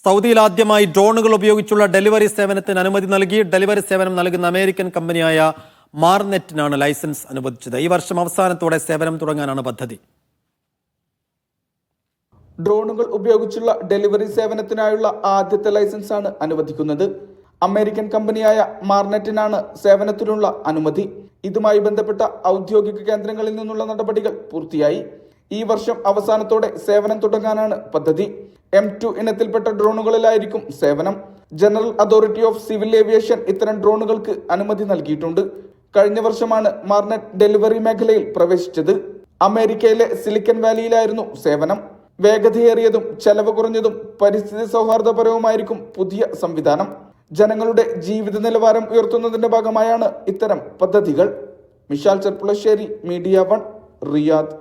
സൗദിയിൽ ആദ്യമായി ഡ്രോണുകൾ ഉപയോഗിച്ചുള്ള ഡെലിവറി സേവനത്തിന് അനുമതി നൽകി. ഡെലിവറി സേവനം നൽകുന്ന അമേരിക്കൻ കമ്പനിയായ മാർനെറ്റിനാണ് ലൈസൻസ് അനുവദിച്ചത്. ഈ വർഷം അവസാനത്തോടെ സേവനം തുടങ്ങാനാണ് പദ്ധതി. ഡ്രോണുകൾ ഉപയോഗിച്ചുള്ള ഡെലിവറി സേവനത്തിനായുള്ള ആദ്യത്തെ ലൈസൻസാണ് അനുവദിക്കുന്നത്. അമേരിക്കൻ കമ്പനിയായ മാർനെറ്റിനാണ് സേവനത്തിനുള്ള അനുമതി. ഇതുമായി ബന്ധപ്പെട്ട ഔദ്യോഗിക കേന്ദ്രങ്ങളിൽ നിന്നുള്ള നടപടികൾ പൂർത്തിയായി. ഈ വർഷം അവസാനത്തോടെ സേവനം തുടങ്ങാനാണ് പദ്ധതി. M2 ഇനത്തിൽപ്പെട്ട ഡ്രോണുകളിലായിരിക്കും സേവനം. General authority of civil aviation ഇത്തരം ഡ്രോണുകൾക്ക് അനുമതി നൽകിയിട്ടുണ്ട്. കഴിഞ്ഞ വർഷമാണ് മാർനെറ്റ് ഡെലിവറി മേഖലയിൽ പ്രവേശിച്ചത്. അമേരിക്കയിലെ സിലിക്കൺ വാലിയിലായിരുന്നു സേവനം. വേഗതയേറിയതും ചെലവ് കുറഞ്ഞതും പരിസ്ഥിതി സൗഹാർദ്ദപരവുമായിരിക്കും പുതിയ സംവിധാനം. ജനങ്ങളുടെ ജീവിത നിലവാരം ഉയർത്തുന്നതിന്റെ ഭാഗമായാണ് ഇത്തരം പദ്ധതികൾ. Mishal Cherpulassery, media 1, Riyadh.